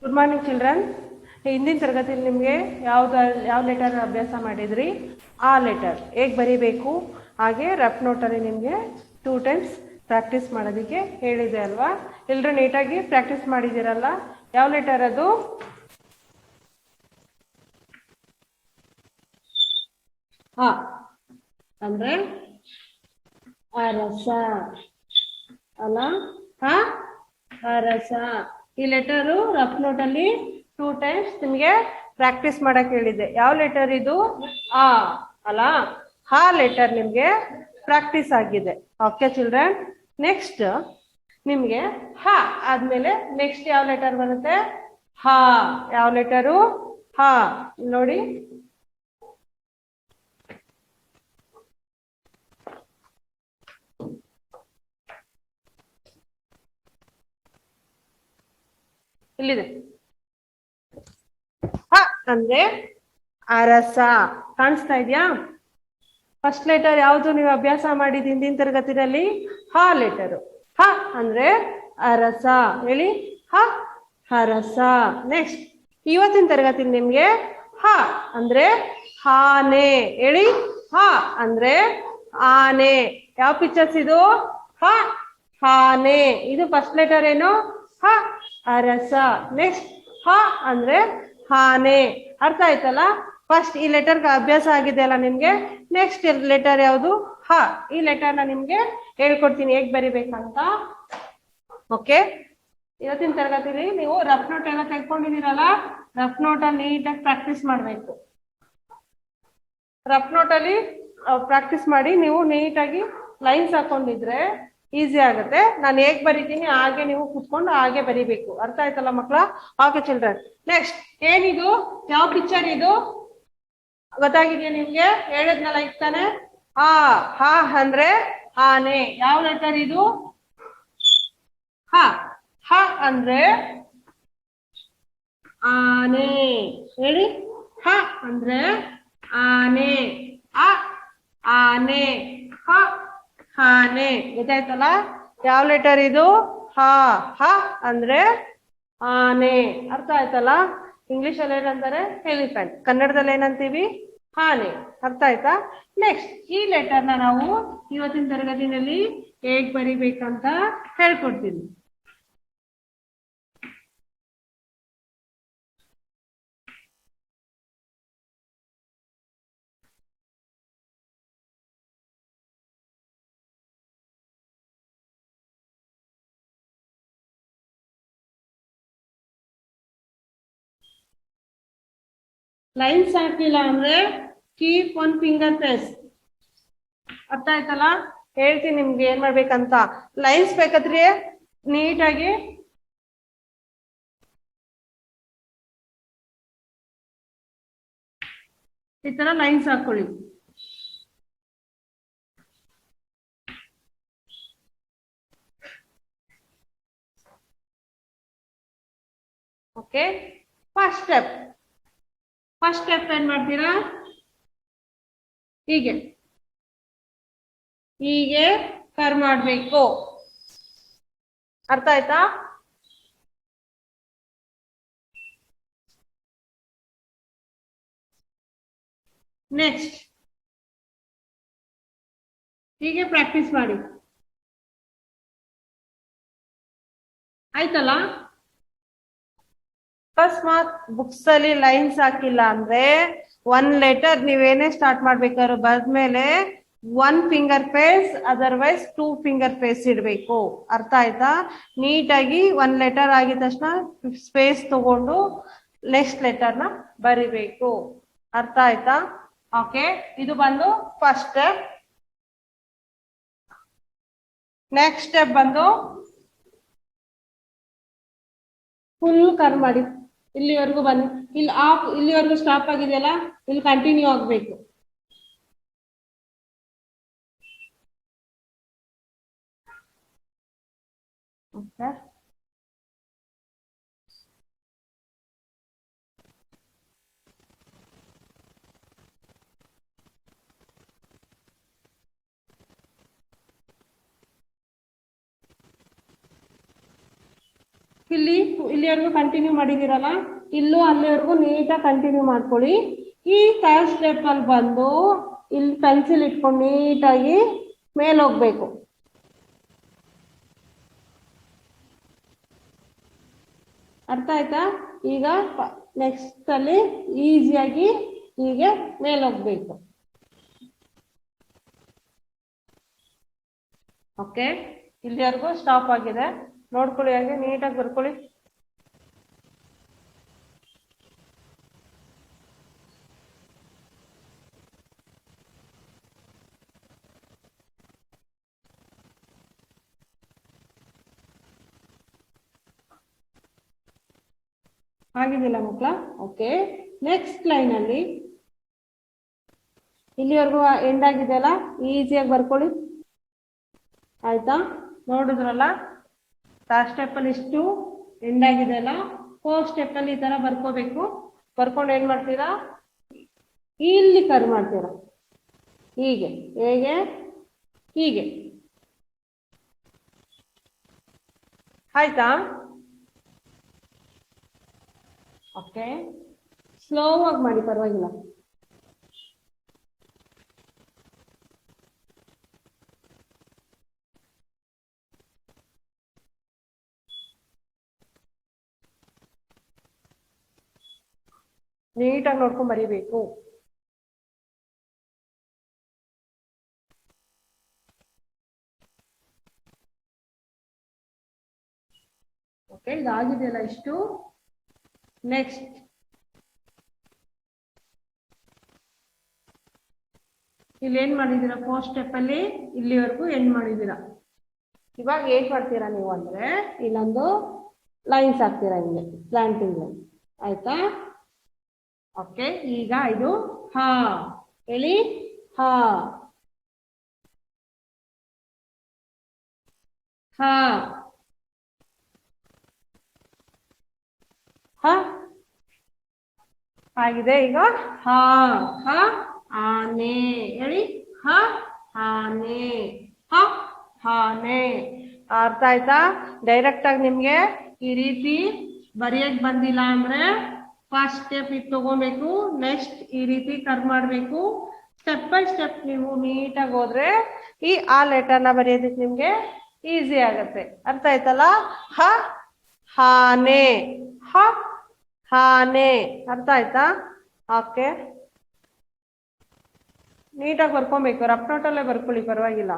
Good morning children. ಹಿಂದಿನ ತರಗತಿಯಲ್ಲಿ ನಿಮಗೆ ಯಾವ ಲೆಟರ್ ಅಭ್ಯಾಸ ಮಾಡಿದ್ರಿ, ಆ ಲೆಟರ್ ಹೇಗೆ ಬರೀಬೇಕು, ಹಾಗೆ ರಫ್ ನೋಟಲ್ಲಿ ನಿಮಗೆ 2 ಟೈಮ್ಸ್ ಪ್ರಾಕ್ಟೀಸ್ ಮಾಡೋದಕ್ಕೆ ಹೇಳಿದೆ ಅಲ್ವಾ. ಎಲ್ಲರೂ ನೀಟಾಗಿ ಪ್ರಾಕ್ಟೀಸ್ ಮಾಡಿದ್ದೀರಲ್ಲ. ಯಾವ ಲೆಟರ್ ಅದು? ಆ ಅಂದರೆ ಅರಸ ಅಲ್ಲ, ಅರಸ. ಈ ಲೆಟರು ರಫ್ ನೋಟಲ್ಲಿ 2 ಟೈಮ್ಸ್ ನಿಮಗೆ ಪ್ರಾಕ್ಟೀಸ್ ಮಾಡಕ್ಕೆ ಹೇಳಿದೆ. ಯಾವ ಲೆಟರ್ ಇದು? ಆ ಅಲ್ಲ, ಹಾ ಲೆಟರ್ ನಿಮಗೆ ಪ್ರಾಕ್ಟೀಸ್ ಆಗಿದೆ. Okay children. ನೆಕ್ಸ್ಟ್ ನಿಮಗೆ ಹ ಆದ್ಮೇಲೆ ನೆಕ್ಸ್ಟ್ ಯಾವ ಲೆಟರ್ ಬರುತ್ತೆ? ಹಾ. ಯಾವ ಲೆಟರು? ಹಾ. ನೋಡಿ, ಇಲ್ಲಿದೆ. ಹ ಅಂದ್ರೆ ಅರಸ. ಕಾಣಿಸ್ತಾ ಇದೆಯಾ? ಫಸ್ಟ್ ಲೆಟರ್ ಯಾವುದು ನೀವು ಅಭ್ಯಾಸ ಮಾಡಿದ ಹಿಂದಿನ ತರಗತಿನಲ್ಲಿ? ಹ ಲೆಟರು. ಹ ಅಂದ್ರೆ ಅರಸ. ಹೇಳಿ, ಹ ಅರಸ. ನೆಕ್ಸ್ಟ್ ಇವತ್ತಿನ ತರಗತಿಲಿ ನಿಮ್ಗೆ ಹ ಅಂದ್ರೆ ಆನೆ. ಹೇಳಿ, ಹ ಅಂದ್ರೆ ಆನೆ. ಯಾವ ಪಿಕ್ಚರ್ಸ್ ಇದು? ಹ ಆನೆ. ಇದು ಫಸ್ಟ್ ಲೆಟರ್ ಏನು? ಹ ಅರಸ. ನೆಕ್ಸ್ಟ್ ಹ ಅಂದ್ರೆ ಆನೆ. ಅರ್ಥ ಆಯ್ತಲ್ಲ? ಫಸ್ಟ್ ಈ ಲೆಟರ್ಗೆ ಅಭ್ಯಾಸ ಆಗಿದೆ ಅಲ್ಲ ನಿಮ್ಗೆ. ನೆಕ್ಸ್ಟ್ ಲೆಟರ್ ಯಾವುದು? ಹ. ಈ ಲೆಟರ್ನ ನಿಮ್ಗೆ ಹೇಳ್ಕೊಡ್ತೀನಿ ಹೇಗ್ ಬರಿಬೇಕಂತ. ಓಕೆ. ಇವತ್ತಿನ ತರಗತಿಲಿ ನೀವು ರಫ್ ನೋಟ್ ಎಲ್ಲ ತೆಗೆದುಕೊಂಡಿದ್ದೀರಲ್ಲ, ರಫ್ ನೋಟ್ ಅಲ್ಲಿ ನೀಟಾಗಿ ಪ್ರಾಕ್ಟೀಸ್ ಮಾಡಬೇಕು. ರಫ್ ನೋಟ್ ಅಲ್ಲಿ ಪ್ರಾಕ್ಟೀಸ್ ಮಾಡಿ ನೀವು ನೀಟಾಗಿ ಲೈನ್ಸ್ ಹಾಕೊಂಡಿದ್ರೆ ಈಸಿ ಆಗುತ್ತೆ. ನಾನು ಹೇಗ್ ಬರೀತೀನಿ ಹಾಗೆ ನೀವು ಕುತ್ಕೊಂಡು ಹಾಗೆ ಬರಿಬೇಕು. ಅರ್ಥ ಆಯ್ತಲ್ಲ ಮಕ್ಕಳ? Okay children. ನೆಕ್ಸ್ಟ್ ಏನಿದು? ಯಾವ ಪಿಕ್ಚರ್ ಇದು? ಗೊತ್ತಾಗಿದೆಯಾ ನಿಮ್ಗೆ? ಹೇಳಿದ್ನಲ್ಲ ಈಗ ತಾನೆ. ಆ ಹ ಅಂದ್ರೆ ಆನೆ. ಯಾವ ಲೆಟರ್ ಇದು? ಹ. ಹ ಅಂದ್ರೆ ಆನೆ. ಹೇಳಿ, ಹ ಅಂದ್ರೆ ಆನೆ. ಅ ಆನೆ. ಹ ಆನೆ. ಗೊತ್ತಾಯ್ತಲ್ಲ? ಯಾವ ಲೆಟರ್ ಇದು? ಹ. ಹ ಅಂದ್ರೆ ಆನೆ. ಅರ್ಥ ಆಯ್ತಲ್ಲ? ಇಂಗ್ಲಿಷ್ ಅಲ್ಲಿ ಏನಂತಾರೆ? ಎಲಿಫೆಂಟ್. ಕನ್ನಡದಲ್ಲಿ ಏನಂತೀವಿ? ಆನೆ. ಅರ್ಥ ಆಯ್ತಾ? ನೆಕ್ಸ್ಟ್ ಈ ಲೆಟರ್ನ ನಾವು ಇವತ್ತಿನ ತರಗತಿನಲ್ಲಿ ಹೇಗ್ ಬರಿಬೇಕಂತ ಹೇಳ್ಕೊಡ್ತೀನಿ. ಲೈನ್ಸ್ ಹಾಕಿಲ್ಲ ಅಂದ್ರೆ ಕೀಪ್ 1 ಫಿಂಗರ್ ಪ್ರೆಸ್. ಅರ್ಥ ಆಯ್ತಲ್ಲ? ಹೇಳ್ತೀನಿ ನಿಮ್ಗೆ ಏನ್ ಮಾಡ್ಬೇಕಂತ. ಲೈನ್ಸ್ ಬೇಕಾದ್ರೆ ನೀಟಾಗಿ ಈ ತರ ಲೈನ್ಸ್ ಹಾಕೊಳ್ಳಿ. ಓಕೆ. ಫಸ್ಟ್ ಸ್ಟೆಪ್ ಏನ್ ಮಾಡ್ತೀರಾ? ಹೀಗೆ ಹೀಗೆ ಕರ್ ಮಾಡ್ಬೇಕು. ಅರ್ಥ ಆಯ್ತಾ? ನೆಕ್ಸ್ಟ್ ಹೀಗೆ ಪ್ರಾಕ್ಟೀಸ್ ಮಾಡಿ. ಆಯ್ತಲ್ಲ? ಅಕಸ್ಮಾತ್ ಬುಕ್ಸ್ ಅಲ್ಲಿ ಲೈನ್ಸ್ ಹಾಕಿಲ್ಲ ಅಂದ್ರೆ 1 ಲೆಟರ್ ನೀವೇನೇ ಸ್ಟಾರ್ಟ್ ಮಾಡ್ಬೇಕಾದ್ರು ಬರ್ದ್ಮೇಲೆ 1 finger press, otherwise 2 finger press ಇಡಬೇಕು. ಅರ್ಥ ಆಯ್ತಾ? ನೀಟಾಗಿ 1 ಲೆಟರ್ ಆಗಿದ ತಕ್ಷಣ ಸ್ಪೇಸ್ ತಗೊಂಡು ನೆಕ್ಸ್ಟ್ ಲೆಟರ್ನ ಬರಿಬೇಕು. ಅರ್ಥ ಆಯ್ತಾ? ಓಕೆ. ಇದು ಬಂದು ಫಸ್ಟ್ ಸ್ಟೆಪ್. ನೆಕ್ಸ್ಟ್ ಸ್ಟೆಪ್ ಬಂದು ಫುಲ್ ಕರ್ ಮಾಡಿ. ಇಲ್ಲಿವರೆಗೂ ಬನ್ನಿ. ಇಲ್ಲಿ ಇಲ್ಲಿವರೆಗೂ ಸ್ಟಾಪ್ ಆಗಿದೆಯಲ್ಲ, ಇಲ್ಲಿ ಕಂಟಿನ್ಯೂ ಆಗ್ಬೇಕು. ಓಕೆ. ಇಲ್ಲಿವರೆಗೂ ಕಂಟಿನ್ಯೂ ಮಾಡಿದಿರಲ್ಲ, ಇಲ್ಲೂ ಅಲ್ಲಿವರೆಗೂ ನೀಟಾಗಿ ಕಂಟಿನ್ಯೂ ಮಾಡ್ಕೊಳ್ಳಿ. ಈ ಥರ್ಡ್ ಸ್ಟೆಪ್ ಅಲ್ಲಿ ಬಂದು ಇಲ್ಲಿ ಪೆನ್ಸಿಲ್ ಇಟ್ಕೊಂಡು ನೀಟಾಗಿ ಮೇಲೆ ಹೋಗ್ಬೇಕು. ಅರ್ಥ ಆಯ್ತಾ? ಈಗ ನೆಕ್ಸ್ಟ್ ಅಲ್ಲಿ ಈಸಿಯಾಗಿ ಹೀಗೆ ಮೇಲೆ ಹೋಗ್ಬೇಕು. ಓಕೆ, ಇಲ್ಲಿವರೆಗೂ ಸ್ಟಾಪ್ ಆಗಿದೆ. ನೋಡ್ಕೊಳ್ಳಿ, ಹಾಗೆ ನೀಟಾಗಿ ಬರ್ಕೊಳ್ಳಿ. ಆಗಿದಿಲ್ಲ ಮಕ್ಕಳ? ಓಕೆ, ನೆಕ್ಸ್ಟ್ ಲೈನ್ ಅಲ್ಲಿ ಇಲ್ಲಿವರೆಗೂ ಎಂಡ್ ಆಗಿದೆಯಲ್ಲ, ಈಸಿಯಾಗಿ ಬರ್ಕೊಳ್ಳಿ. ಆಯ್ತಾ? ನೋಡಿದ್ರಲ್ಲ, ಥರ್ಡ್ ಸ್ಟೆಪ್ ಅಲ್ಲಿ ಇಷ್ಟು ಎಂಡ್ ಆಗಿದೆಯಲ್ಲ, ಫೋರ್ತ್ ಸ್ಟೆಪ್ ಅಲ್ಲಿ ಈ ತರ ಬರ್ಕೋಬೇಕು. ಬರ್ಕೊಂಡು ಏನ್ ಮಾಡ್ತೀರಾ, ಇಲ್ಲಿ ಕರ್ವ್ ಮಾಡ್ತೀರಾ. ಹೀಗೆ, ಹೇಗೆ? ಹೀಗೆ. ಆಯ್ತಾ? ಓಕೆ, ಸ್ಲೋ ಆಗಿ ಮಾಡಿ, ಪರವಾಗಿಲ್ಲ. ನೀಟಾಗಿ ನೋಡ್ಕೊಂಡ್ ಬರೀಬೇಕು. ಓಕೆ, ಇದಾಗಿದೆಯಲ್ಲ ಇಷ್ಟು. ನೆಕ್ಸ್ಟ್ ಇಲ್ಲಿ ಏನ್ ಮಾಡಿದೀರಾ, ಫೋರ್ತ್ ಸ್ಟೆಪ್ ಅಲ್ಲಿ ಇಲ್ಲಿವರೆಗೂ ಎಂಡ್ ಮಾಡಿದೀರಾ. ಇವಾಗ ಏನ್ ಮಾಡ್ತೀರಾ ನೀವು ಅಂದ್ರೆ, ಇಲ್ಲೊಂದು ಲೈನ್ಸ್ ಹಾಕ್ತೀರಾ, ಹಿಂಗೆ ಪ್ಲಾಂಟಿಂಗ್ ಲೈನ್. ಆಯ್ತಾ? ಓಕೆ, ಈಗ ಇದು ಹಾ ಹೇಳಿ. ಹಾ ಹಾ ಹ ಆಗಿದೆ. ಈಗ ಹಾ ಹ ಆನೆ ಹೇಳಿ. ಹ ಆನೆ, ಹ ಆನೆ. ಅರ್ಥ ಆಯ್ತಾ? ಡೈರೆಕ್ಟ್ ಆಗಿ ನಿಮ್ಗೆ ಈ ರೀತಿ ಬರೆಯಕ್ ಬಂದಿಲ್ಲ ಅಂದ್ರೆ ಫಸ್ಟ್ ಸ್ಟೆಪ್ ಇದು ತಗೋಬೇಕು, ನೆಕ್ಸ್ಟ್ ಈ ರೀತಿ ಕರ್ವ್ ಮಾಡ್ಬೇಕು. ಸ್ಟೆಪ್ ಬೈ ಸ್ಟೆಪ್ ನೀವು ನೀಟಾಗಿ ಹೋದ್ರೆ ಈ ಆ ಲೆಟರ್ನ ಬರೆಯೋದಕ್ಕೆ ನಿಮ್ಗೆ ಈಸಿ ಆಗತ್ತೆ. ಅರ್ಥ ಆಯ್ತಲ್ಲ? ಹ ಆನೆ, ಹ ಆನೆ. ಅರ್ಥ ಆಯ್ತಾ? ಓಕೆ, ನೀಟಾಗಿ ಬರ್ಕೊಬೇಕು. ರಫ್ ನೋಟಲ್ಲೇ ಬರ್ಕೊಳ್ಳಿ, ಪರವಾಗಿಲ್ಲ.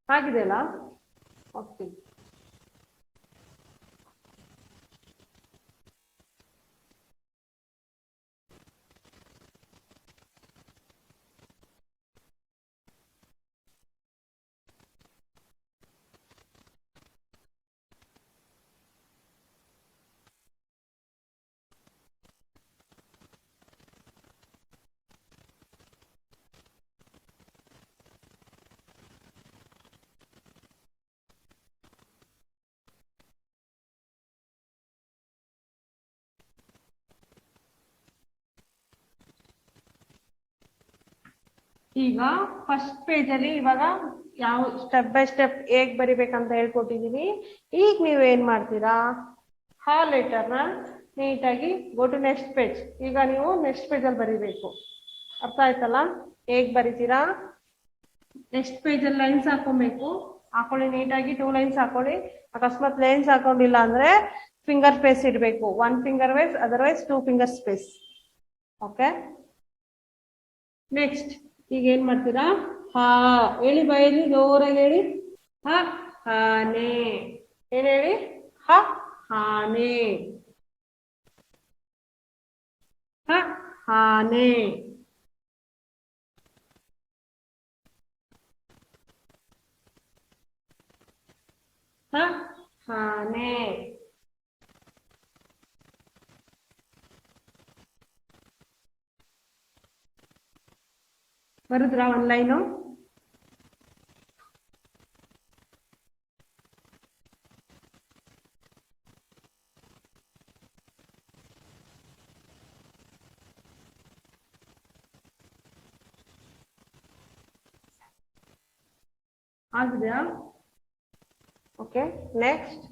ಆಗಿದೆಯಲ್ಲ? ಓಕೆ, ಈಗ ಫಸ್ಟ್ ಪೇಜ್ ಅಲ್ಲಿ ಇವಾಗ ಯಾವ ಸ್ಟೆಪ್ ಬೈ ಸ್ಟೆಪ್ ಹೇಗ್ ಬರಿಬೇಕಂತ ಹೇಳ್ಕೊಟ್ಟಿದೀನಿ. ಈಗ ನೀವು ಏನ್ ಮಾಡ್ತೀರಾ, ಹಾ ಲೆಟರ್ನ ನೀಟಾಗಿ ಗೋ ಟು ನೆಕ್ಸ್ಟ್ ಪೇಜ್. ಈಗ ನೀವು ನೆಕ್ಸ್ಟ್ ಪೇಜ್ ಅಲ್ಲಿ ಬರಿಬೇಕು. ಅರ್ಥ ಆಯ್ತಲ್ಲ? ಹೇಗ್ ಬರಿತೀರಾ, ನೆಕ್ಸ್ಟ್ ಪೇಜ್ ಅಲ್ಲಿ ಲೈನ್ಸ್ ಹಾಕೊಬೇಕು. ಹಾಕೊಳ್ಳಿ, ನೀಟಾಗಿ 2 ಲೈನ್ಸ್ ಹಾಕೊಳ್ಳಿ. ಅಕಸ್ಮಾತ್ ಲೈನ್ಸ್ ಹಾಕೊಂಡಿಲ್ಲ ಅಂದ್ರೆ ಫಿಂಗರ್ ಸ್ಪೇಸ್ ಇಡಬೇಕು. 1 finger wise, otherwise 2 finger space. Okay, next ಈಗ ಏನ್ ಮಾಡ್ತೀರಾ, ಹಾ ಹೇಳಿ, ಬಾಯಲ್ಲಿ ಜೋರಾಗಿ ಹೇಳಿ. ಹ ಆನೆ. ಏನ್ ಹೇಳಿ? ಹ ಆನೆ, ಹ ಆನೆ. ಹ ಆನೆ. ಬರುದ್ರಾ ಒಂದ್ ಲೈನು? ಆಗಿದೆಯಾ? Okay, next.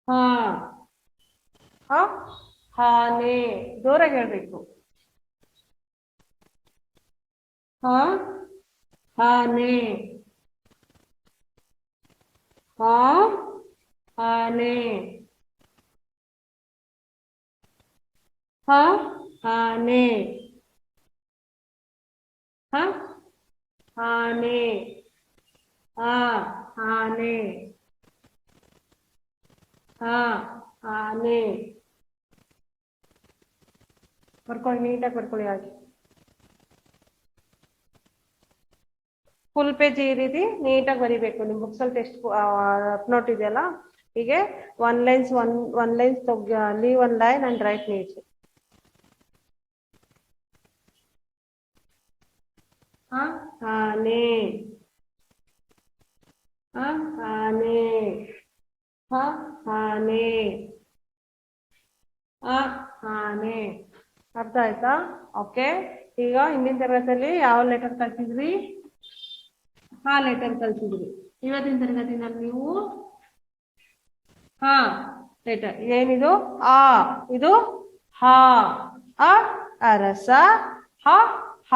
ಹಾ, ಹ ಹಾನೆ, ಜೋರಾಗಿ ಹೇಳ್ಬೇಕು. ಹ ಆನೆ, ಹ ಆನೆ, ಹ ಆನೆ, ಹ ಆನೆ, ಆ ಆನೆ, ಹ ಆನೆ. ಬರ್ಕೊಳ್ಳಿ, ನೀಟಾಗಿ ಬರ್ಕೊಳ್ಳಿ ಹಾಗೆ. ಫುಲ್ ಪೇಜ್ ಈ ರೀತಿ ನೀಟಾಗಿ ಬರಿಬೇಕು. ನಿಮ್ ಬುಕ್ಸ್ ಅಲ್ಲಿ ಟೆಸ್ಟ್ ನೋಟ್ ಇದೆಯಲ್ಲ, ಹೀಗೆ one lines leave one line and write neat. ಆನೆ, ಆನೆ, ಆನೆ, ಆನೆ. ಅರ್ಥ ಆಯ್ತಾ? ಓಕೆ, ಈಗ ಹಿಂದಿನ ತರಗತಿಯಲ್ಲಿ ಯಾವ ಲೆಟರ್ ಕಲ್ತಿದ್ವಿ? ಹಾ ಲೆಟರ್ ಕಲ್ತಿದ್ವಿ. ಇವತ್ತಿನ ತರಗತಿನಲ್ಲಿ ನೀವು ಹಾ ಲೆಟರ್ ಏನಿದು? ಆ, ಇದು ಹಾ. ಅ ಅರಸ, ಹ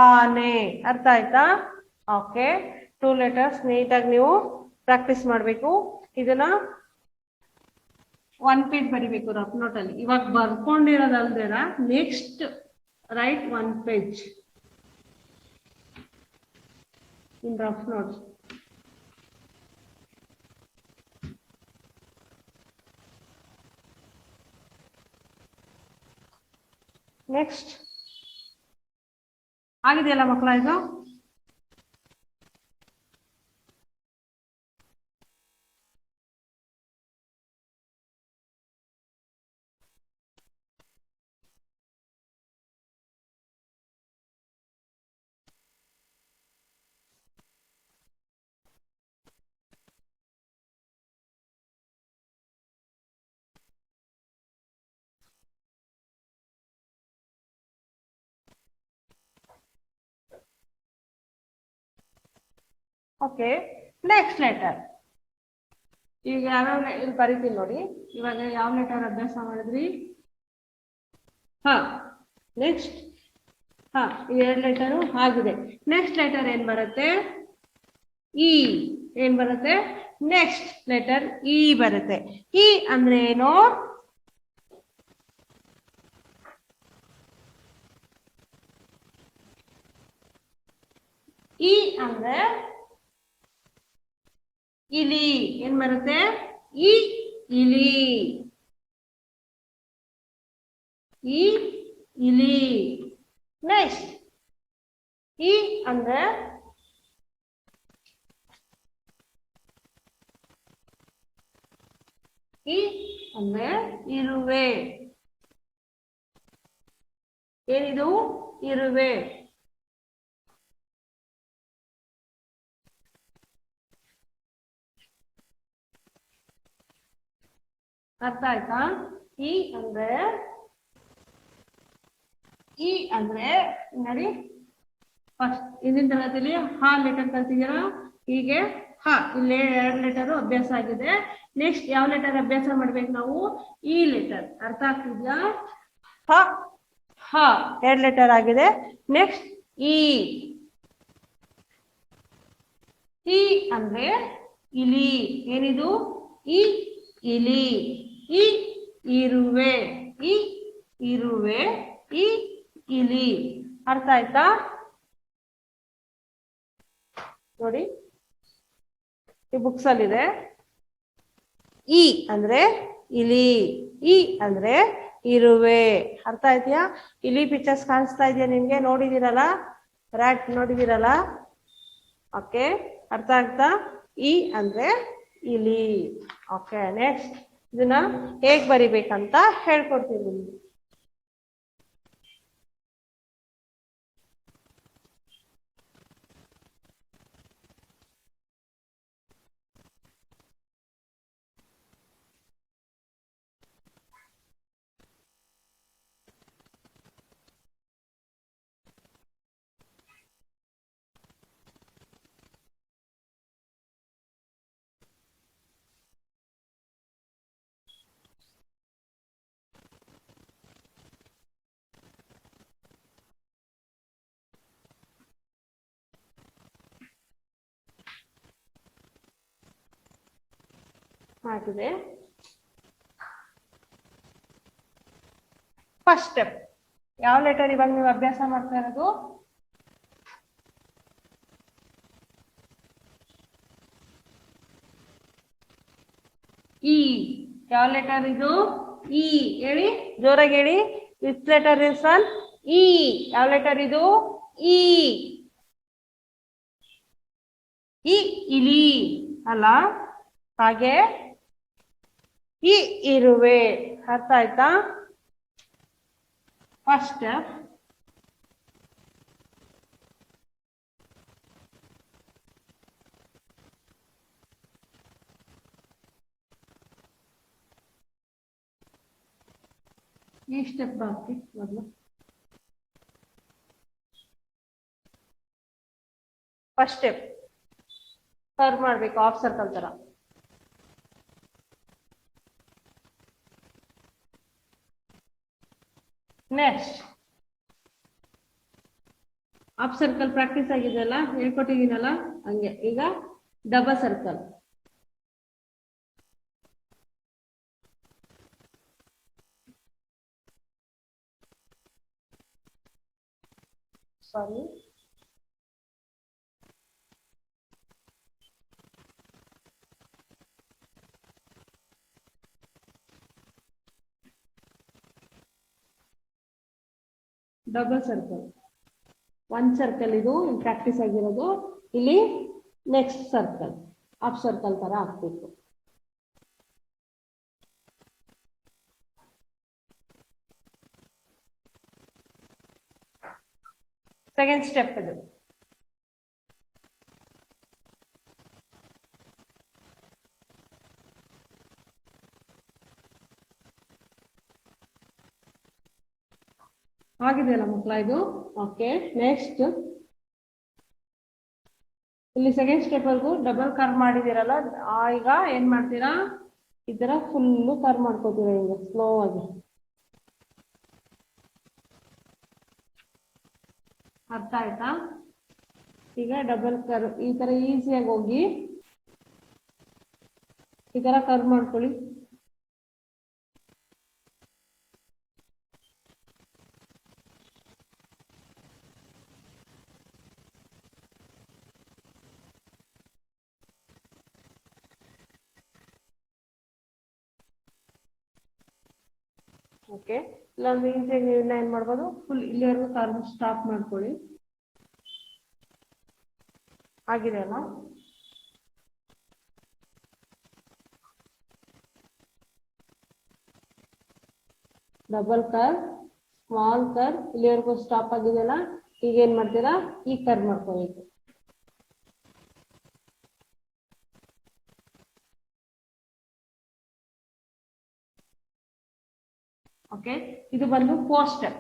ಆನೆ. ಅರ್ಥ ಆಯ್ತಾ? ಓಕೆ, 2 ಲೆಟರ್ಸ್ ನೀಟಾಗಿ ನೀವು ಪ್ರಾಕ್ಟೀಸ್ ಮಾಡಬೇಕು. ಇದನ್ನ 1 ಪೇಜ್ ಬರಿಬೇಕು ರಫ್ ನೋಟ್ ಅಲ್ಲಿ. ಇವಾಗ ಬರ್ಕೊಂಡಿರೋದಲ್ದೇನ ನೆಕ್ಸ್ಟ್ ರೈಟ್ 1 ಪೇಜ್ ಇನ್ ರಫ್ ನೋಟ್ಸ್. ನೆಕ್ಸ್ಟ್ ಆಗಿದೆಯಲ್ಲ ಮಕ್ಕಳ ಇದು? Okay, next letter. ಈಗ ಯಾವ್ಯಾವ ಇಲ್ಲಿ ಬರಿತೀನಿ ನೋಡಿ. ಇವಾಗ ಯಾವ ಲೆಟರ್ ಅಭ್ಯಾಸ ಮಾಡಿದ್ರಿ? ಹ. ನೆಕ್ಸ್ಟ್ ಹ, ಈ 2 ಲೆಟರು ಆಗಿದೆ. ನೆಕ್ಸ್ಟ್ ಲೆಟರ್ ಏನ್ ಬರುತ್ತೆ? ಇ. ಏನ್ ಬರುತ್ತೆ? ನೆಕ್ಸ್ಟ್ ಲೆಟರ್ ಇ ಬರುತ್ತೆ. ಇ ಅಂದ್ರೆ ಏನು? ಇ ಅಂದ್ರೆ ಇಲಿ. ಏನ್ ಬರುತ್ತೆ? ಇ ಇಲಿ, ಈ ಇಲಿ. ನೆಕ್ಸ್ಟ್ ಇ ಅಂದ್ರೆ ಇ ಅಂದ್ರೆ ಇರುವೆ. ಏನಿದು? ಇರುವೆ. ಅರ್ಥ ಆಯ್ತಾ? ಇ ಅಂದ್ರೆ ನೋಡಿ, ಫಸ್ಟ್ ಹಿಂದಿನ ತರಗತಿಯಲ್ಲಿ ಹ ಲೆಟರ್ ಕಲ್ತಿದ್ದೀರಾ. ಹೀಗೆ ಹ, ಇಲ್ಲಿ 2 ಲೆಟರ್ ಅಭ್ಯಾಸ ಆಗಿದೆ. ನೆಕ್ಸ್ಟ್ ಯಾವ ಲೆಟರ್ ಅಭ್ಯಾಸ ಮಾಡ್ಬೇಕು ನಾವು? ಈ ಲೆಟರ್. ಅರ್ಥ ಆಗ್ತಿದ್ಯಾ? ಹ ಹ 2 ಲೆಟರ್ ಆಗಿದೆ. Next E. ಇ ಅಂದ್ರೆ ಇಲಿ. ಏನಿದು? ಇ ಇಲಿ, ಇ ಇರುವೆ, ಇ ಇರುವೆ, ಇ ಇಲಿ. ಅರ್ಥ ಆಯ್ತಾ? ನೋಡಿ, ಈ ಬುಕ್ಸ್ ಅಲ್ಲಿ ಇದೆ. ಇ ಅಂದ್ರೆ ಇಲಿ, ಇ ಅಂದ್ರೆ ಇರುವೆ. ಅರ್ಥ ಆಯ್ತಿಯಾ? ಇಲಿ ಪಿಕ್ಚರ್ಸ್ ಕಾಣಿಸ್ತಾ ಇದೆಯಾ ನಿಮ್ಗೆ? ನೋಡಿದಿರಲ್ಲ, ರ್ಯಾಟ್ ನೋಡಿದಿರಲ್ಲ. ಓಕೆ, ಅರ್ಥ ಆಗ್ತಾ? ಇ ಅಂದ್ರೆ ಇಲಿ. ಓಕೆ, ನೆಕ್ಸ್ಟ್ ಇದನ್ನ ಹೇಗ್ ಬರಿಬೇಕಂತ ಹೇಳ್ಕೊಡ್ತೀನಿ ನಿಮ್ಗೆ. ಆಗಿದೆ. ಫಸ್ಟ್ ಸ್ಟೆಪ್ ಯಾವ ಲೆಟರ್ ಇವಾಗ ನೀವು ಅಭ್ಯಾಸ ಮಾಡ್ತಾ ಇರೋದು? ಇ. ಯಾವ ಲೆಟರ್ ಇದು? ಇ. ಹೇಳಿ, ಜೋರಾಗಿ ಹೇಳಿ. Which letter is one? E. ಯಾವ ಲೆಟರ್ ಇದು? ಇ. ಇ ಇಲಿ ಅಲ್ಲ, ಹಾಗೆ ಇ ಇರುವೆ. ಅರ್ಥ ಆಯ್ತಾ? ಫಸ್ಟ್ ಸ್ಟೆಪ್ ಈ ಸ್ಟೆಪ್ ಹಾಕಿ ಮೊದಲು. ಫಸ್ಟ್ ಸ್ಟೆಪ್ ಕರ್ವ್ ಮಾಡ್ಬೇಕು ಹಾಫ್ ಸರ್ಕಲ್ ತರ. ನೆಕ್ಸ್ಟ್ ಹಾಫ್ ಸರ್ಕಲ್ ಪ್ರಾಕ್ಟೀಸ್ ಆಗಿದೆಯಲ್ಲ, ಹೇಳ್ಕೊಟ್ಟಿದ್ದೀನಲ್ಲ, ಹಂಗೆ ಈಗ ಡಬಲ್ ಸರ್ಕಲ್. ಸಾರಿ, ಡಬಲ್ ಸರ್ಕಲ್. ಒಂದ್ ಸರ್ಕಲ್ ಇದು ಪ್ರಾಕ್ಟೀಸ್ ಆಗಿರೋದು. ಇಲ್ಲಿ ನೆಕ್ಸ್ಟ್ ಸರ್ಕಲ್ ಹಾಫ್ ಸರ್ಕಲ್ ತರ ಹಾಕ್ಬೇಕು. ಸೆಕೆಂಡ್ ಸ್ಟೆಪ್ ಇದು. ಆಗಿದೆಯಲ್ಲ ಮಕ್ಕಳ ಇದು? ಓಕೆ. ನೆಕ್ಸ್ಟ್ ಇಲ್ಲಿ ಸೆಕೆಂಡ್ ಸ್ಟೆಪ್ ವರ್ಗು ಡಬಲ್ ಕರ್ವ್ ಮಾಡಿದಿರಲ್ಲ, ಈಗ ಏನ್ ಮಾಡ್ತೀರಾ, ಈ ತರ ಫುಲ್ಲು ಕರ್ವ್ ಮಾಡ್ಕೋತೀರಾ ಈಗ ಸ್ಲೋ ಆಗಿ. ಅರ್ಥ ಆಯ್ತಾ? ಈಗ ಡಬಲ್ ಕರ್ವ್ ಈ ತರ ಈಸಿಯಾಗಿ ಹೋಗಿ ಈ ತರ ಕರ್ವ್ ಮಾಡ್ಕೊಳ್ಳಿ. ಓಕೆ, ಇಲ್ಲಾಂದ್ರೆ ಈಸಿಯಾಗಿ ನೀವು ಏನ್ ಮಾಡ್ಬೋದು, ಫುಲ್ ಇಲ್ಲಿವರೆಗೂ ಕರ್ವ್ ಸ್ಟಾಪ್ ಮಾಡ್ಕೊಳ್ಳಿ. ಆಗಿದೆ ಅಲ್ಲ? ಡಬಲ್ ಕರ್ವ್, ಸ್ಮಾಲ್ ಕರ್ವ್, ಇಲ್ಲಿವರೆಗೂ ಸ್ಟಾಪ್ ಆಗಿದೆಯಲ್ಲ, ಈಗ ಏನ್ ಮಾಡ್ತೀರಾ, ಈ ಕರ್ವ್ ಮಾಡ್ಕೋಬೇಕು. ಓಕೆ, ಇದು ಬಂದು fourth step.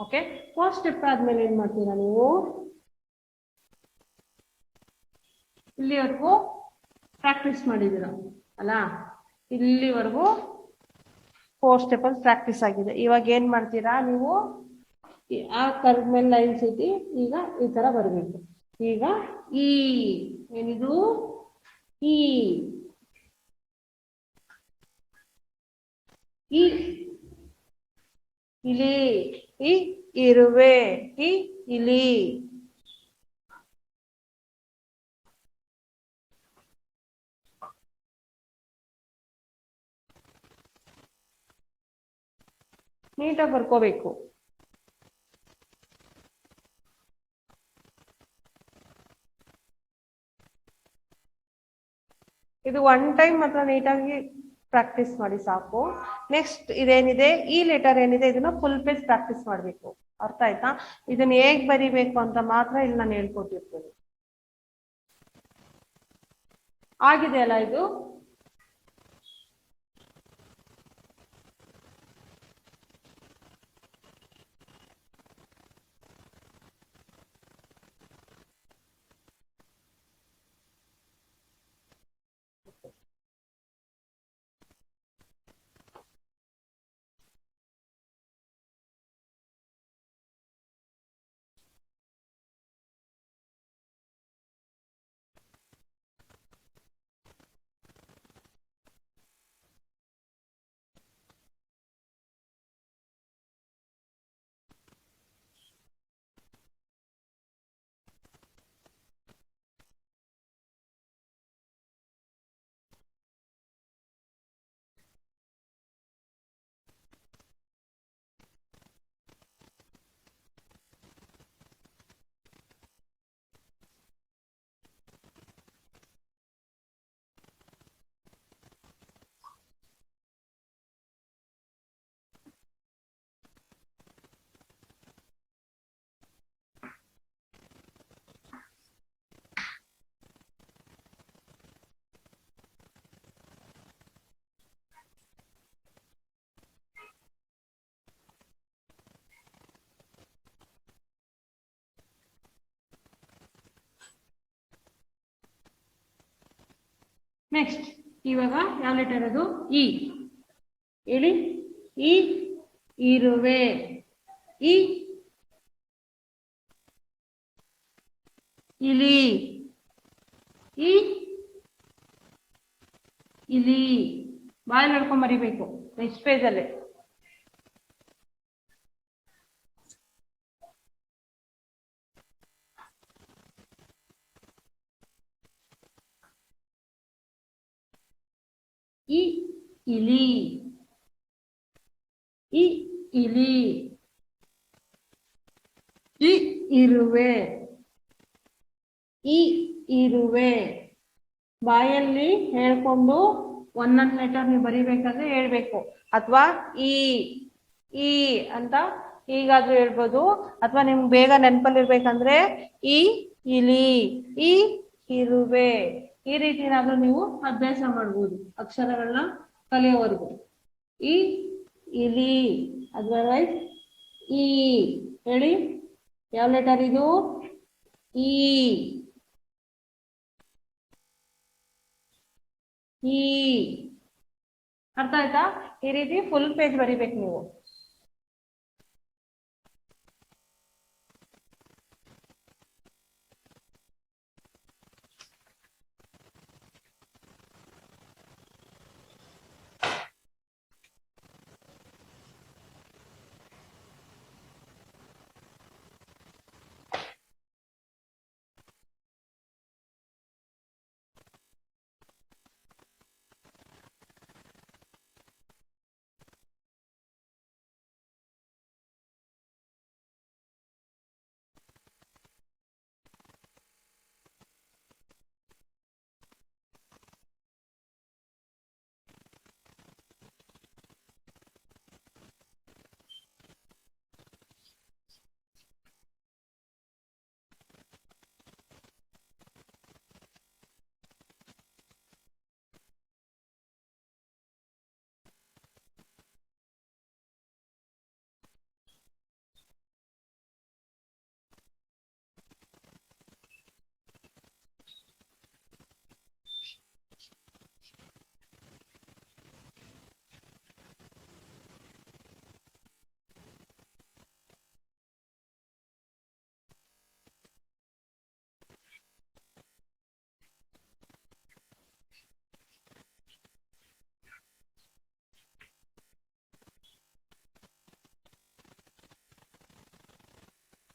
Okay, fourth step ಆದ್ಮೇಲೆ ಏನ್ ಮಾಡ್ತೀರಾ ನೀವು, ಇಲ್ಲಿವರೆಗೂ ಪ್ರಾಕ್ಟೀಸ್ ಮಾಡಿದೀರ ಅಲ್ಲ, ಇಲ್ಲಿವರೆಗೂ ಫೋರ್ತ್ ಸ್ಟೆಪ್ ಅಲ್ಲಿ ಪ್ರಾಕ್ಟೀಸ್ ಆಗಿದೆ. ಇವಾಗ ಏನ್ ಮಾಡ್ತೀರಾ ನೀವು, ಆ ಕರ್ವ್ ಮೇಲೆ ಲೈನ್ಸ್ ಐತಿ, ಈಗ ಈ ತರ ಬರಬೇಕು. ಈಗ ಈ ಏನಿದು, ಈ ಇಲಿ, ಈ ಇರುವೆ, ಈ ಇಲಿ. ನೀಟಾಗಿ ಬರ್ಕೋಬೇಕು. ಇದು ಒನ್ ಟೈಮ್ ಮಾತ್ರ ನೀಟಾಗಿ ಪ್ರಾಕ್ಟೀಸ್ ಮಾಡಿ ಸಾಕು. ನೆಕ್ಸ್ಟ್ ಇದೇನಿದೆ, ಈ ಲೆಟರ್ ಏನಿದೆ, ಇದನ್ನ ಫುಲ್ ಪೇಜ್ ಪ್ರಾಕ್ಟೀಸ್ ಮಾಡ್ಬೇಕು. ಅರ್ಥ ಆಯ್ತಾ? ಇದನ್ನ ಹೇಗ್ ಬರಿಬೇಕು ಅಂತ ಮಾತ್ರ ಇಲ್ಲಿ ನಾನು ಹೇಳ್ಕೊಟ್ಟಿರ್ತೀನಿ. ಆಗಿದೆಯಲ್ಲ ಇದು? ನೆಕ್ಸ್ಟ್ ಇವಾಗ ಯಾವ ಲೆಟರ್ ಅದು? ಇ. ಹೇಳಿ. ಇ ಇರುವೆ. ಇ ಇಲಿ. ಇ ಇಲಿ. ಬಾಯಲ್ಲಿ ನಡ್ಕೊಂಡ್ ಬರಿಬೇಕು ನೆಕ್ಸ್ಟ್ ಪೇಜ್ ಅಲ್ಲಿ. ಇ ಇಲಿ. ಇ ಇಲಿ. ಇ ಇರುವೆ. ಇ ಇರುವೆ. ಬಾಯಲ್ಲಿ ಹೇಳ್ಕೊಂಡು ಒಂದೊಂದು ಲೆಟರ್ ನೀವು ಬರಿಬೇಕಾದ್ರೆ ಹೇಳ್ಬೇಕು. ಅಥವಾ ಈ ಈ ಅಂತ ಈಗಾದ್ರೂ ಹೇಳ್ಬೋದು. ಅಥವಾ ನಿಮ್ಗೆ ಬೇಗ ನೆನಪಲ್ಲಿರ್ಬೇಕಂದ್ರೆ ಈ ಇಲಿ, ಈ ಇರುವೆ, ಈ ರೀತಿನಾದ್ರೂ ನೀವು ಅಭ್ಯಾಸ ಮಾಡ್ಬೋದು ಅಕ್ಷರಗಳನ್ನ ಕಲಿಯೋವರೆಗೂ. ಈ ಇಲಿ, ಅದರ್ವೈಸ್ ಈ. ಹೇಳಿ ಯಾವ ಲೆಟರ್ ಇದು? ಈ. ಈ. ಅರ್ಥ ಆಯ್ತಾ? ಈ ರೀತಿ ಫುಲ್ ಪೇಜ್ ಬರಿಬೇಕು ನೀವು.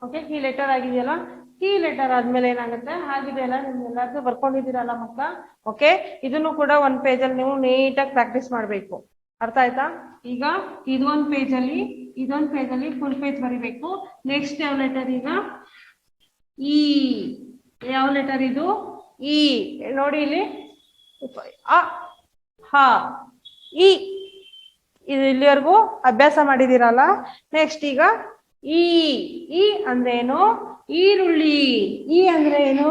ಓಕೆ, ಈ ಲೆಟರ್ ಆಗಿದೆಯಲ್ಲ. ಈ ಲೆಟರ್ ಆದ್ಮೇಲೆ ಏನಾಗುತ್ತೆ? ಆಗಿದೆ ಅಲ್ಲ, ನಿಮ್ಗೆಲ್ಲಾದ್ರೂ ಬರ್ಕೊಂಡಿದ್ದೀರಲ್ಲ ಮಕ್ಕಳ. ಓಕೆ, ಇದನ್ನು ಕೂಡ ಒಂದ್ ಪೇಜ್ ಅಲ್ಲಿ ನೀವು ನೀಟಾಗಿ ಪ್ರಾಕ್ಟೀಸ್ ಮಾಡ್ಬೇಕು. ಅರ್ಥ ಆಯ್ತಾ? ಈಗ ಇದೊಂದ್ ಪೇಜ್ ಅಲ್ಲಿ ಫುಲ್ ಪೇಜ್ ಬರಿಬೇಕು. ನೆಕ್ಸ್ಟ್ ಯಾವ ಲೆಟರ್? ಈಗ ಈ. ಯಾವ ಲೆಟರ್ ಇದು? ಈ. ನೋಡಿ ಇಲ್ಲಿ, ಅ ಹ ಇ. ಇದು ಇಲ್ಲಿವರೆಗೂ ಅಭ್ಯಾಸ ಮಾಡಿದಿರಲ್ಲ. ನೆಕ್ಸ್ಟ್ ಈಗ ಈ. ಈ ಅಂದ್ರೆ ಏನು? ಈರುಳ್ಳಿ. ಈ ಅಂದ್ರೆ ಏನು?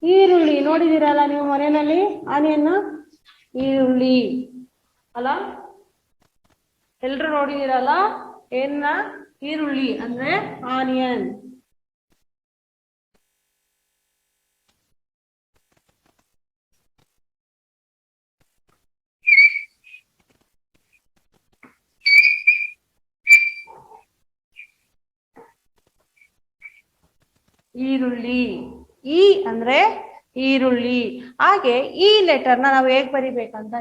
ಈರುಳ್ಳಿ. ನೋಡಿದಿರಲ್ಲ ನೀವು ಮನೆಯಲ್ಲಿ ಆನಿಯನ್ನ? ಈರುಳ್ಳಿ ಅಲ್ಲ, ಎಲ್ರು ನೋಡಿದಿರಲ್ಲ ಏನ್ನ? ಈರುಳ್ಳಿ ಅಂದ್ರೆ ಆನಿಯನ್. ಈರುಳ್ಳಿ. ಈ ಅಂದ್ರೆ ಈರುಳ್ಳಿ. ಹಾಗೆ ಈ ಲೆಟರ್ನ ನಾವು ಹೇಗ್ ಬರಿಬೇಕಂತ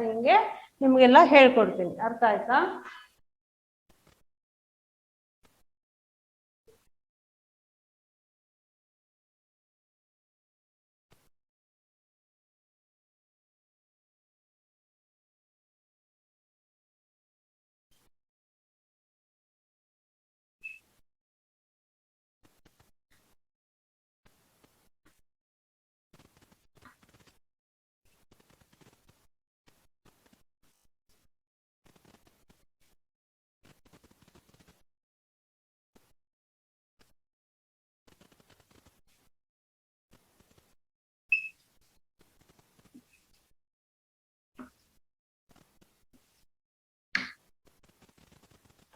ನಿಮ್ಗೆಲ್ಲ ಹೇಳ್ಕೊಡ್ತೀನಿ. ಅರ್ಥ ಆಯ್ತಾ?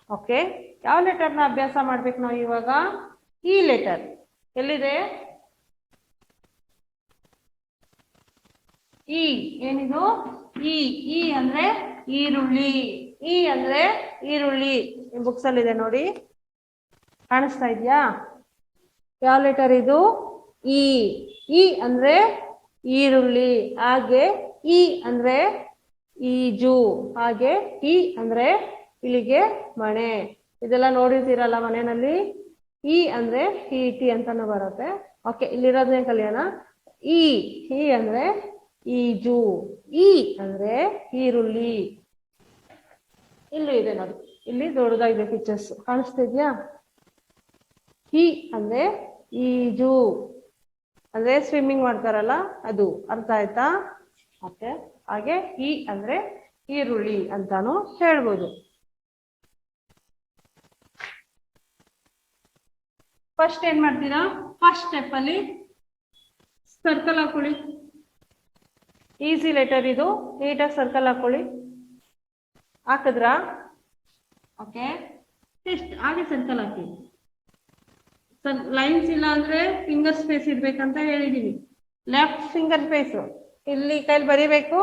ಓಕೆ, ಯಾವ ಲೆಟರ್ನ ಅಭ್ಯಾಸ ಮಾಡ್ಬೇಕು ನಾವು ಇವಾಗ? ಈ ಲೆಟರ್ ಎಲ್ಲಿದೆ? ಈ ಏನಿದು ಈ ಈ ಅಂದ್ರೆ ಈರುಳ್ಳಿ. ಈ ಅಂದ್ರೆ ಈರುಳ್ಳಿ. ನಿಮ್ ಬುಕ್ಸ್ ಅಲ್ಲಿ ಇದೆ ನೋಡಿ, ಕಾಣಿಸ್ತಾ ಇದ್ಯಾ? ಯಾವ ಲೆಟರ್ ಇದು? ಈ. ಈ ಅಂದ್ರೆ ಈರುಳ್ಳಿ. ಹಾಗೆ ಈ ಅಂದ್ರೆ ಈಜು. ಹಾಗೆ ಈ ಅಂದ್ರೆ ಇಲ್ಲಿಗೆ ಮಣೆ. ಇದೆಲ್ಲ ನೋಡಿರ್ತೀರಲ್ಲ ಮನೆಯಲ್ಲಿ. ಈ ಅಂದ್ರೆ ಟಿ ಅಂತಾನು ಬರುತ್ತೆ. ಓಕೆ, ಇಲ್ಲಿರೋದನ್ನೇ ಕಲಿಯೋಣ. ಈ ಈ ಅಂದ್ರೆ ಈಜು. ಈ ಅಂದ್ರೆ ಈರುಳ್ಳಿ. ಇಲ್ಲೂ ಇದೆ ನೋಡಿ, ಇಲ್ಲಿ ದೊಡ್ಡದಾಗಿದೆ ಪಿಕ್ಚರ್ಸ್, ಕಾಣಿಸ್ತಿದ್ಯಾ? ಈ ಅಂದ್ರೆ ಈಜು, ಅಂದ್ರೆ ಸ್ವಿಮ್ಮಿಂಗ್ ಮಾಡ್ತಾರಲ್ಲ ಅದು. ಅರ್ಥ ಆಯ್ತಾ? ಓಕೆ. ಹಾಗೆ ಈ ಅಂದ್ರೆ ಈರುಳ್ಳಿ ಅಂತಾನು ಹೇಳ್ಬೋದು. ಫಸ್ಟ್ ಏನ್ ಮಾಡ್ತೀರಾ? ಫಸ್ಟ್ ಸ್ಟೆಪ್ ಅಲ್ಲಿ ಸರ್ಕಲ್ ಹಾಕೊಳ್ಳಿ. ಈಸಿ ಲೆಟರ್ ಇದು, ನೀಟಾಗಿ ಸರ್ಕಲ್ ಹಾಕೊಳ್ಳಿ. ಹಾಕಿದ್ರಾ? ಓಕೆ. ನೆಕ್ಸ್ಟ್ ಹಾಗೆ ಸರ್ಕಲ್ ಹಾಕಿ. ಲೈನ್ಸ್ ಇಲ್ಲ ಅಂದ್ರೆ ಫಿಂಗರ್ ಸ್ಪೇಸ್ ಇರ್ಬೇಕಂತ ಹೇಳಿದೀನಿ. ಲೆಫ್ಟ್ ಫಿಂಗರ್ ಸ್ಪೇಸ್ ಇಲ್ಲಿ ಕೈಲಿ ಬರಿಬೇಕು.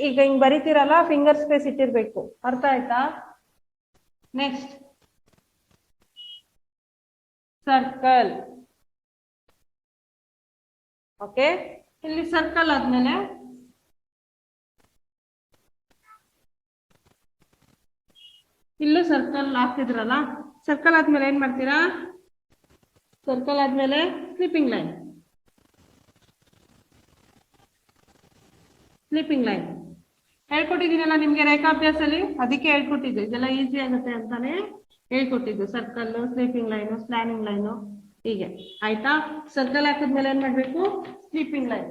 ಈಗ ಹಿಂಗ್ ಬರಿತೀರಲ್ಲ, ಫಿಂಗರ್ ಸ್ಪೇಸ್ ಇಟ್ಟಿರ್ಬೇಕು. ಅರ್ಥ ಆಯ್ತಾ? Next circle. ಓಕೆ, ಇಲ್ಲಿ ಸರ್ಕಲ್ ಆದ್ಮೇಲೆ ಇಲ್ಲೂ ಸರ್ಕಲ್ ಹಾಕ್ತಿದ್ರಲ್ಲ, ಸರ್ಕಲ್ ಆದ್ಮೇಲೆ ಏನ್ ಮಾಡ್ತೀರಾ? ಸರ್ಕಲ್ ಆದ್ಮೇಲೆ ಸ್ಲೀಪಿಂಗ್ ಲೈನ್. ಸ್ಲೀಪಿಂಗ್ ಲೈನ್ ಹೇಳ್ಕೊಟ್ಟಿದ್ದೀನಲ್ಲ ನಿಮ್ಗೆ ರೇಖಾಭ್ಯಾಸಲ್ಲಿ, ಅದಕ್ಕೆ ಹೇಳ್ಕೊಟ್ಟಿದ್ದು. ಇದೆಲ್ಲ ಈಸಿ ಆಗುತ್ತೆ ಅಂತಾನೆ ಹೇಳ್ಕೊಟ್ಟಿದ್ದು. ಸರ್ಕಲ್, ಸ್ಲೀಪಿಂಗ್ ಲೈನು, ಸ್ಲ್ಯಾನಿಂಗ್ ಲೈನು, ಹೀಗೆ. ಆಯ್ತಾ? ಸರ್ಕಲ್ ಹಾಕಿದ್ಮೇಲೆ ಏನ್ ಮಾಡ್ಬೇಕು? Sleeping line.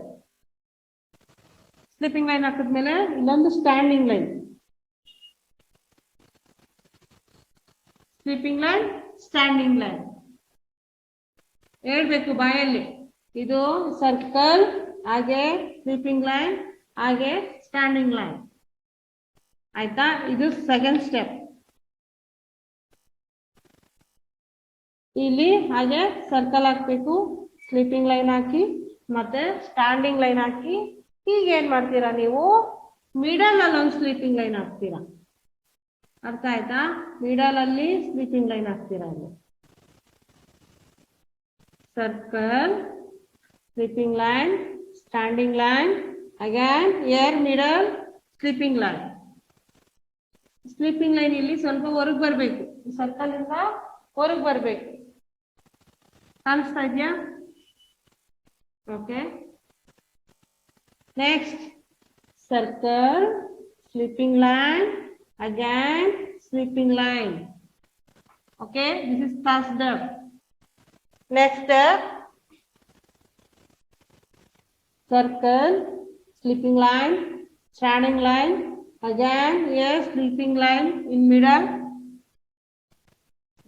ಸ್ಲೀಪಿಂಗ್ ಲೈನ್ ಹಾಕಿದ್ಮೇಲೆ ಇನ್ನೊಂದು standing line. Sleeping line, standing line ಹೇಳ್ಬೇಕು ಬಾಯಲ್ಲಿ. ಇದು ಸರ್ಕಲ್, ಹಾಗೆ ಸ್ಲೀಪಿಂಗ್ ಲೈನ್, ಹಾಗೆ ಸ್ಟ್ಯಾಂಡಿಂಗ್ ಲೈನ್. ಆಯ್ತಾ? ಇದು ಸೆಕೆಂಡ್ ಸ್ಟೆಪ್. ಇಲ್ಲಿ ಹಾಗೆ ಸರ್ಕಲ್ ಹಾಕ್ಬೇಕು, ಸ್ಲೀಪಿಂಗ್ ಲೈನ್ ಹಾಕಿ, ಮತ್ತೆ ಸ್ಟ್ಯಾಂಡಿಂಗ್ ಲೈನ್ ಹಾಕಿ. ಈಗ ಏನ್ ಮಾಡ್ತೀರಾ ನೀವು? ಮಿಡಲ್ ಅಲ್ಲಿ ಒಂದು ಸ್ಲೀಪಿಂಗ್ ಲೈನ್ ಹಾಕ್ತೀರಾ. ಅರ್ಥ ಆಯ್ತಾ? ಮಿಡಲ್ ಅಲ್ಲಿ ಸ್ಲೀಪಿಂಗ್ ಲೈನ್ ಹಾಕ್ತೀರಾ. ಇಲ್ಲಿ circle, sleeping line, standing line, again here middle sleeping line. Sleeping line ಇಲ್ಲಿ ಸ್ವಲ್ಪ ಹೊರಗೆ ಬರ್ಬೇಕು, ಸರ್ಕಲ್ ಇಂದ ಹೊರಗೆ ಬರ್ಬೇಕು. ಕಾಣಿಸ್ತಾ ಇದ್ಯಾ? Okay. Next circle, sleeping line, again sleeping line. Okay, this is first step. Next step circle, sleeping line, standing line, again a sleeping line in middle.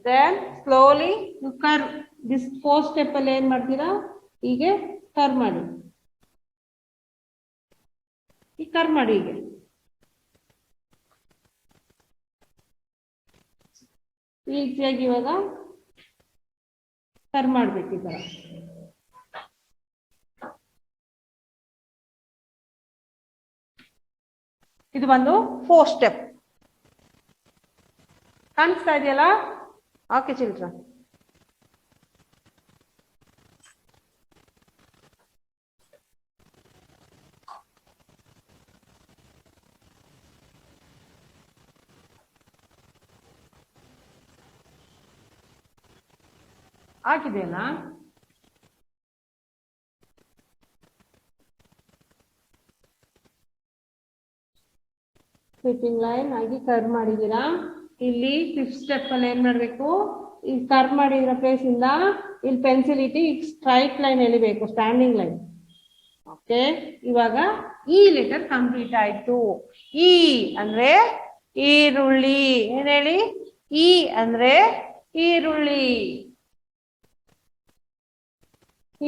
Then slowly you curve. This fourth step ಅಲ್ಲಿ ಏನ್ ಮಾಡ್ತೀರಾ? ಹೀಗೆ curve ಮಾಡಿ. ಈ curve ಮಾಡಿ ಹೀಗೆ. ಈಸಿಯಾಗಿ ಇವಾಗ ಕರ್ವ್ ಮಾಡ್ಬೇಕು ಈ ತರ. ಇದು ಒಂದು ಫೋರ್ತ್ ಸ್ಟೆಪ್. ಕಾಣಿಸ್ತಾ ಇದೆಯಲ್ಲ? Okay children. ಆಗಿದೆಯಲ್ಲ? ಸ್ಲೀಪಿಂಗ್ ಲೈನ್ ಆಗಿ ಕರ್ವ್ ಮಾಡಿದೀರಾ. ಇಲ್ಲಿ ಫಿಫ್ತ್ ಸ್ಟೆಪ್ ಅಲ್ಲಿ ಏನ್ ಮಾಡ್ಬೇಕು? ಈ ಕರ್ವ್ ಮಾಡಿರೋ ಪ್ಲೇಸ್ ಇಂದ ಇಲ್ಲಿ ಪೆನ್ಸಿಲ್ ಇಟ್ಟು ಈಗ ಸ್ಟ್ರೈಟ್ ಲೈನ್ ಎಳಿಬೇಕು, ಸ್ಟ್ಯಾಂಡಿಂಗ್ ಲೈನ್. ಓಕೆ, ಇವಾಗ ಈ ಲೆಟರ್ ಕಂಪ್ಲೀಟ್ ಆಯ್ತು. ಈ ಅಂದ್ರೆ ಈರುಳ್ಳಿ. ಏನ್ ಹೇಳಿ? ಈ ಅಂದ್ರೆ ಈರುಳ್ಳಿ.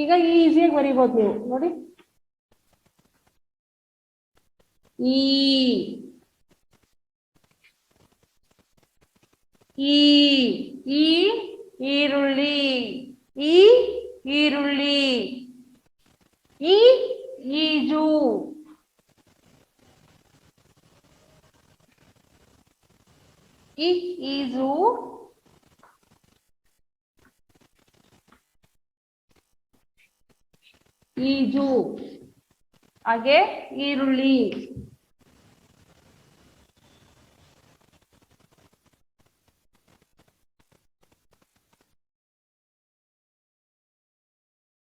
ಈಗ ಈಸಿಯಾಗಿ ಬರಿಬೋದು ನೀವು ನೋಡಿ. ಈ ಈ ಈರುಳ್ಳಿ. ಈ ಈರುಳ್ಳಿ. ಈ ಈಜು. ಈಜು. ಈಜು. ಹಾಗೆ ಈರುಳ್ಳಿ.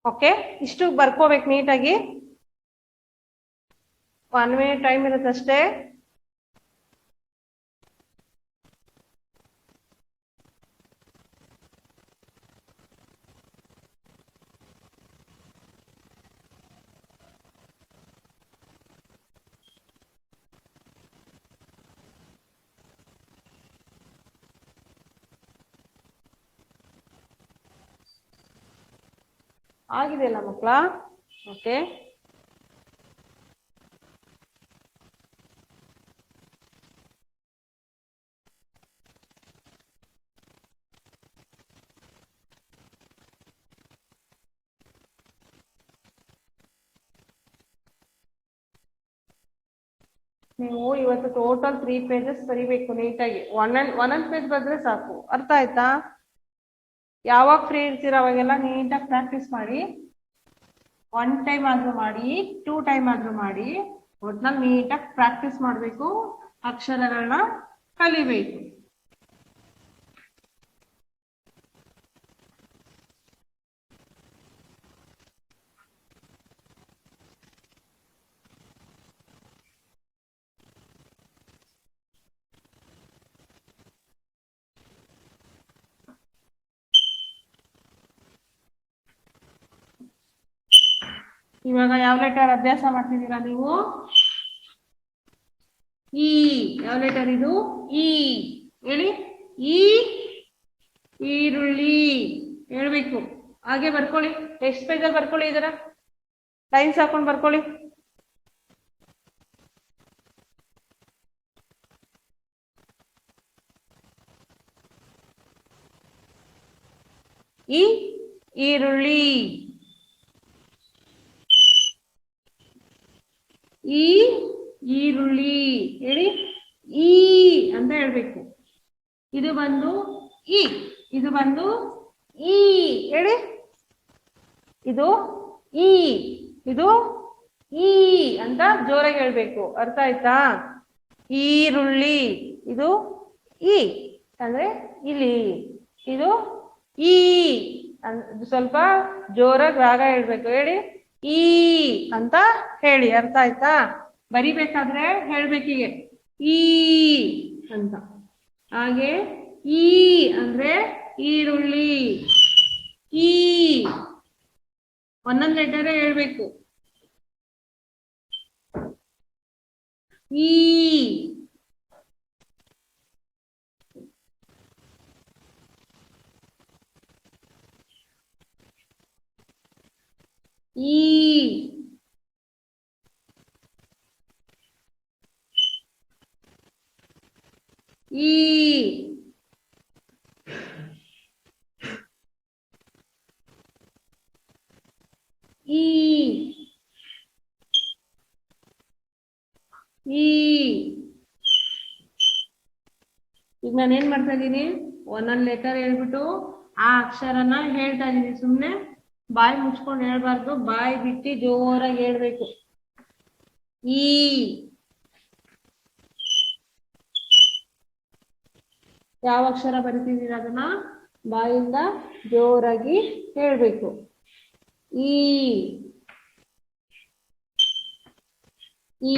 ಓಕೆ, ಇಷ್ಟು ಬರ್ಕೋಬೇಕು ನೀಟಾಗಿ. 1 minute ಟೈಮ್ ಇರುತ್ತಷ್ಟೇ. ಆಗಿದೆಯಲ್ಲ ಮಕ್ಕಳ? ಓಕೆ, ನೀವು ಇವತ್ತು ಟೋಟಲ್ 3 pages ಬರಿಬೇಕು ನೀಟಾಗಿ. ಒಂದೊಂದು ಪೇಜ್ ಬರೆದ್ರೆ ಸಾಕು. ಅರ್ಥ ಆಯ್ತಾ? ಯಾವಾಗ ಫ್ರೀ ಇರ್ತೀರ ಅವಾಗೆಲ್ಲ ನೀಟಾಗಿ ಪ್ರಾಕ್ಟೀಸ್ ಮಾಡಿ. 1 time ಆದ್ರೂ ಮಾಡಿ, 2 time ಆದ್ರೂ ಮಾಡಿ. ಒಟ್ನಲ್ಲಿ ನೀಟಾಗಿ ಪ್ರಾಕ್ಟೀಸ್ ಮಾಡಬೇಕು, ಅಕ್ಷರಗಳನ್ನ ಕಲಿಬೇಕು. ಇವಾಗ ಯಾವ ಲೆಟರ್ ಅಭ್ಯಾಸ ಮಾಡ್ತಿದ್ದೀರಾ ನೀವು? ಈ. ಯಾವ ಲೆಟರ್ ಇದು? ಈ. ಹೇಳಿ. ಈ. ಈರುಳ್ಳಿ ಹೇಳ್ಬೇಕು. ಹಾಗೆ ಬರ್ಕೊಳ್ಳಿ. ಟೆಕ್ಸ್ಟ್ ಪೇಜಲ್ಲಿ ಬರ್ಕೊಳ್ಳಿ. ಇದರ ಲೈನ್ಸ್ ಹಾಕೊಂಡು ಬರ್ಕೊಳ್ಳಿ. ಈ. ಈರುಳ್ಳಿ. ಈ. ಈರುಳ್ಳಿ ಹೇಳಿ. ಈ ಅಂತ ಹೇಳ್ಬೇಕು. ಇದು ಬಂದು ಈ. ಇದು ಬಂದು ಈ ಹೇಳಿ. ಇದು ಈ. ಇದು ಈ ಅಂತ ಜೋರಾಗಿ ಹೇಳ್ಬೇಕು. ಅರ್ಥ ಆಯ್ತಾ? ಈರುಳ್ಳಿ. ಇದು ಈ ಅಂದ್ರೆ ಇಲ್ಲಿ. ಇದು ಈ ಸ್ವಲ್ಪ ಜೋರಾಗಿ ರಾಗ ಹೇಳ್ಬೇಕು. ಹೇಳಿ. ಈ ಅಂತ ಹೇಳಿ. ಅರ್ಥ ಆಯ್ತಾ? ಬರಿಬೇಕಾದ್ರೆ ಹೇಳ್ಬೇಕೀಗೆ ಈ ಅಂತ. ಹಾಗೆ ಈ ಅಂದ್ರೆ ಈರುಳ್ಳಿ. ಈ ಒಂದೊಂದು ಲೆಟರ್ ಹೇಳ್ಬೇಕು. ಈ. ಈ. ಈ. ಈ. ಈ. ಈಗ ನಾನೇನ್ ಮಾಡ್ತಾ ಇದ್ದೀನಿ? ಒಂದೊಂದು ಲೆಟರ್ ಹೇಳ್ಬಿಟ್ಟು ಆ ಅಕ್ಷರನ ಹೇಳ್ತಾ ಇದೀನಿ. ಸುಮ್ನೆ ಬಾಯಿ ಮುಚ್ಕೊಂಡು ಹೇಳ್ಬಾರ್ದು, ಬಾಯಿ ಬಿಟ್ಟು ಜೋರಾಗಿ ಹೇಳ್ಬೇಕು. ಈ. ಯಾವ ಅಕ್ಷರ ಬರಿತಿದ್ದೀರ ಅದನ್ನ ಬಾಯಿಂದ ಜೋರಾಗಿ ಹೇಳ್ಬೇಕು. ಈ. ಈ.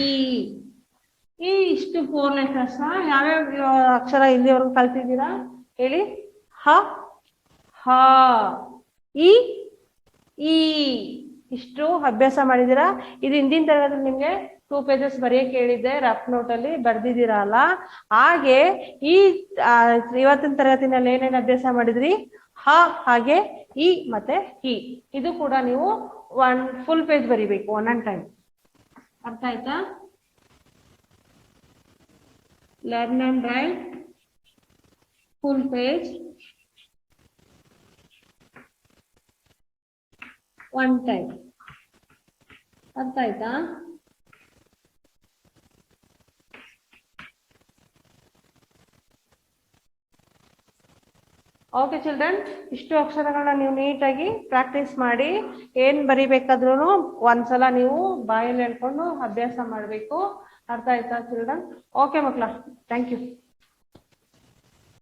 ಈ ಇಷ್ಟು 4 ಲೆಟರ್ಸ್. ಯಾವ್ಯಾವ ಅಕ್ಷರ ಇಲ್ಲಿವರೆಗೂ ಕಲ್ತಿದ್ದೀರಾ ಹೇಳಿ? ಹ, ಹ, ಈ, ಈ ಇಷ್ಟು ಅಭ್ಯಾಸ ಮಾಡಿದೀರಾ. ಇದು ಹಿಂದಿನ ತರಗತಿ ನಿಮ್ಗೆ 2 pages ಬರೆಯಕ್ಕೆ ಹೇಳಿದ್ದೆ. ರಫ್ ನೋಟ್ ಅಲ್ಲಿ ಬರ್ದಿದ್ದೀರಾ ಅಲ್ಲ? ಹಾಗೆ ಈ ಇವತ್ತಿನ ತರಗತಿನಲ್ಲಿ ಏನೇನು ಅಭ್ಯಾಸ ಮಾಡಿದ್ರಿ? ಹ ಹಾಗೆ ಈ ಮತ್ತೆ ಹಿ. ಇದು ಕೂಡ ನೀವು 1 full page ಬರಿಬೇಕು ಒಂದೊಂದು ಟೈಮ್. ಅರ್ಥ ಆಯ್ತಾ? Learn and write full page 1 time. ಅರ್ಥ ಆಯ್ತಾ? ಓಕೆ ಚಿಲ್ಡ್ರನ್, ಇಷ್ಟು ಅಕ್ಷರಗಳನ್ನ ನೀವು ನೀಟಾಗಿ ಪ್ರಾಕ್ಟೀಸ್ ಮಾಡಿ. ಏನ್ ಬರಿಬೇಕಾದ್ರೂ ಒಂದ್ಸಲ ನೀವು ಬಾಯಲ್ಲಿ ಹೇಳ್ಕೊಂಡು ಅಭ್ಯಾಸ ಮಾಡಬೇಕು. ಅರ್ಥ ಆಯ್ತಾ ಚಿಲ್ಡ್ರನ್? ಓಕೆ ಮಕ್ಕಳ, ಥ್ಯಾಂಕ್ ಯು.